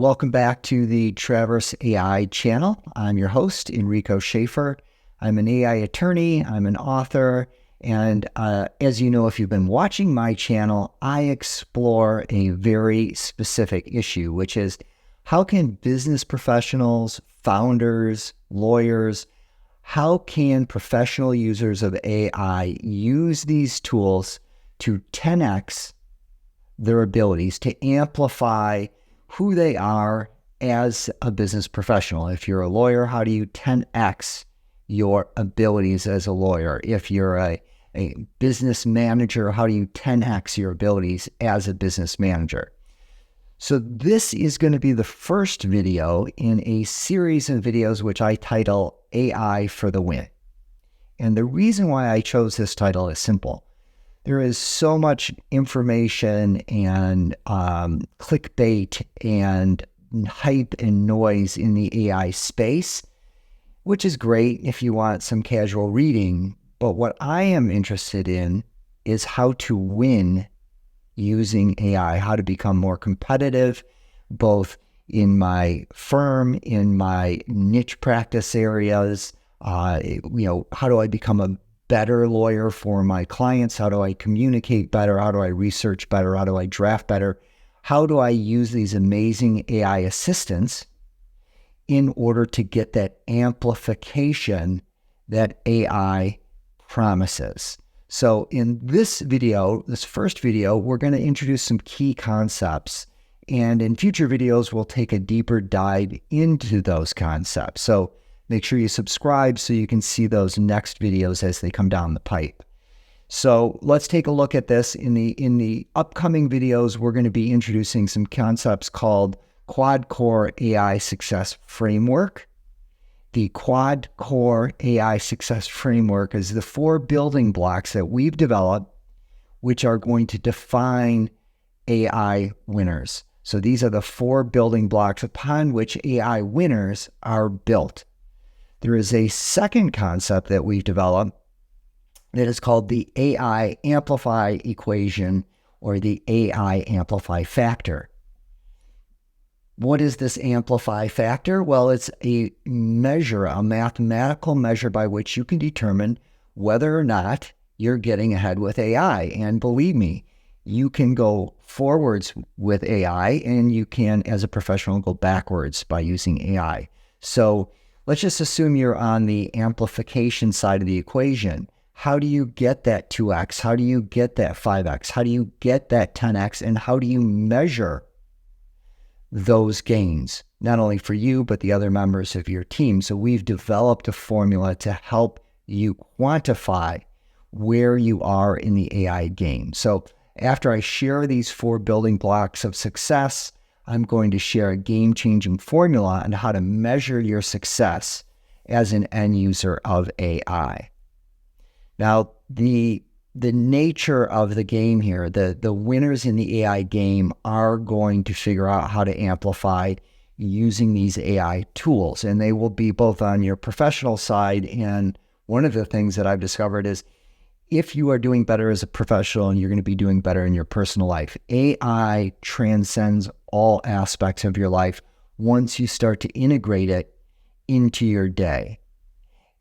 Welcome back to the Traverse AI channel. I'm your host, Enrico Schaefer. I'm an AI attorney, I'm an author, and as you know, if you've been watching my channel, I explore a very specific issue, which is how can business professionals, founders, lawyers, how can professional users of AI use these tools to 10x their abilities, to amplify who they are as a business professional? If you're a lawyer, how do you 10x your abilities as a lawyer? If you're a business manager, how do you 10x your abilities as a business manager? So this is going to be the first video in a series of videos which I title AI for the Win. And the reason why I chose this title is simple. There is so much information and clickbait and hype and noise in the AI space, which is great if you want some casual reading. But what I am interested in is how to win using AI, how to become more competitive, both in my firm, in my niche practice areas. How do I become a better lawyer for my clients? How do I communicate better? How do I research better? How do I draft better? How do I use these amazing AI assistants in order to get that amplification that AI promises? So in this video, this first video, we're going to introduce some key concepts. And in future videos, we'll take a deeper dive into those concepts. So make sure you subscribe so you can see those next videos as they come down the pipe. So let's take a look at this. In the upcoming videos, we're going to be introducing some concepts called Quad Core AI Success Framework. The Quad Core AI Success Framework is the 4 building blocks that we've developed, which are going to define AI winners. So these are the 4 building blocks upon which AI winners are built. There is a second concept that we've developed that is called the AI Amplify Equation, or the AI Amplify Factor. What is this amplify factor? Well, it's a measure, a mathematical measure by which you can determine whether or not you're getting ahead with AI. And believe me, you can go forwards with AI, and you can, as a professional, go backwards by using AI. So let's just assume you're on the amplification side of the equation. How do you get that 2x? How do you get that 5x? How do you get that 10x? And how do you measure those gains, not only for you, but the other members of your team? So we've developed a formula to help you quantify where you are in the AI game. So after I share these 4 building blocks of success, I'm going to share a game-changing formula on how to measure your success as an end user of AI. Now, the nature of the game here, the winners in the AI game are going to figure out how to amplify using these AI tools, and they will be both on your professional side. And one of the things that I've discovered is if you are doing better as a professional, and you're going to be doing better in your personal life, AI transcends all aspects of your life once you start to integrate it into your day.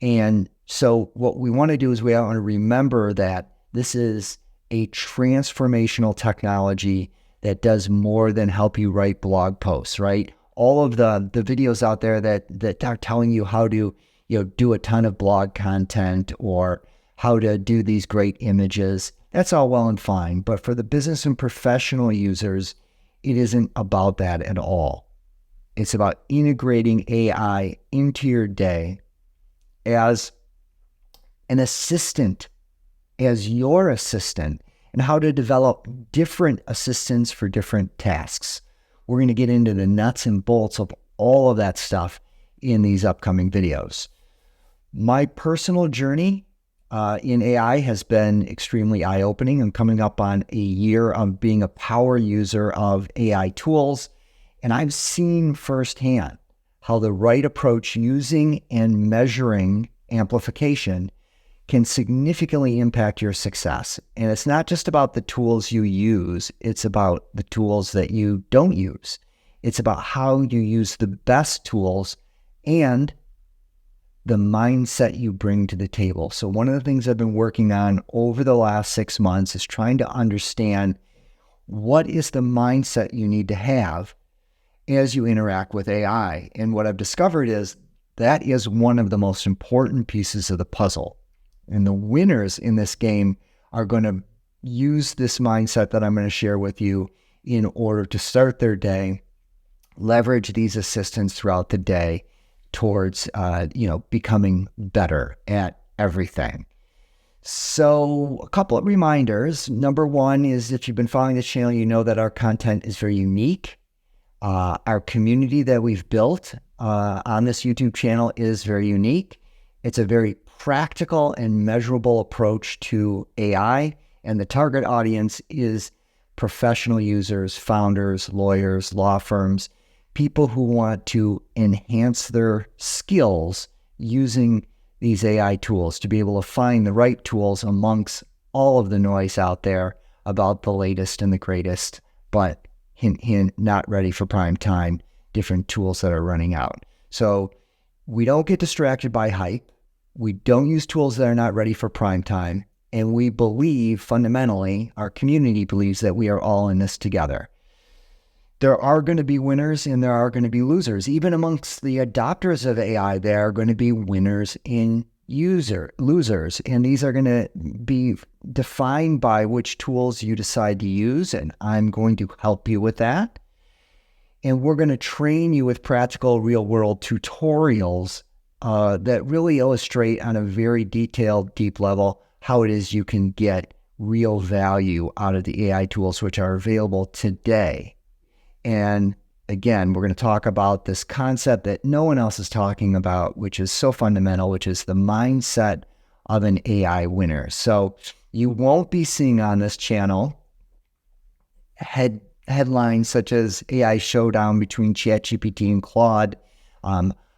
And so what we want to do is we want to remember that this is a transformational technology that does more than help you write blog posts, right? All of the videos out there that are telling you how to do a ton of blog content or how to do these great images, that's all well and fine. But for the business and professional users, it isn't about that at all. It's about integrating AI into your day as an assistant, as your assistant, and how to develop different assistants for different tasks. We're going to get into the nuts and bolts of all of that stuff in these upcoming videos. My personal journey in AI has been extremely eye-opening. I'm coming up on a year of being a power user of AI tools, and I've seen firsthand how the right approach using and measuring amplification can significantly impact your success. And it's not just about the tools you use, it's about the tools that you don't use. It's about how you use the best tools and the mindset you bring to the table. So one of the things I've been working on over the last 6 months is trying to understand what is the mindset you need to have as you interact with AI. And what I've discovered is that is one of the most important pieces of the puzzle. And the winners in this game are going to use this mindset that I'm going to share with you in order to start their day, leverage these assistants throughout the day towards, becoming better at everything. So a couple of reminders. Number one is if you've been following this channel, you know that our content is very unique. Our community that we've built on this YouTube channel is very unique. It's a very practical and measurable approach to AI, and the target audience is professional users, founders, lawyers, law firms, people who want to enhance their skills using these AI tools to be able to find the right tools amongst all of the noise out there about the latest and the greatest, but hint, hint, not ready for prime time, different tools that are running out. So we don't get distracted by hype. We don't use tools that are not ready for prime time. And we believe, fundamentally, our community believes that we are all in this together. There are going to be winners and there are going to be losers. Even amongst the adopters of AI, there are going to be winners and losers. And these are going to be defined by which tools you decide to use. And I'm going to help you with that. And we're going to train you with practical real-world tutorials that really illustrate on a very detailed, deep level how it is you can get real value out of the AI tools which are available today. And again, we're going to talk about this concept that no one else is talking about, which is so fundamental, which is the mindset of an AI winner. So you won't be seeing on this channel headlines such as AI showdown between ChatGPT and Claude,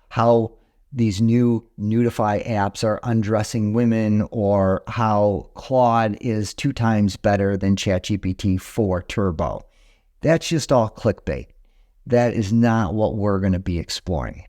how these new Nudify apps are undressing women, or how Claude is 2 times better than ChatGPT 4 Turbo. That's just all clickbait. That is not what we're going to be exploring.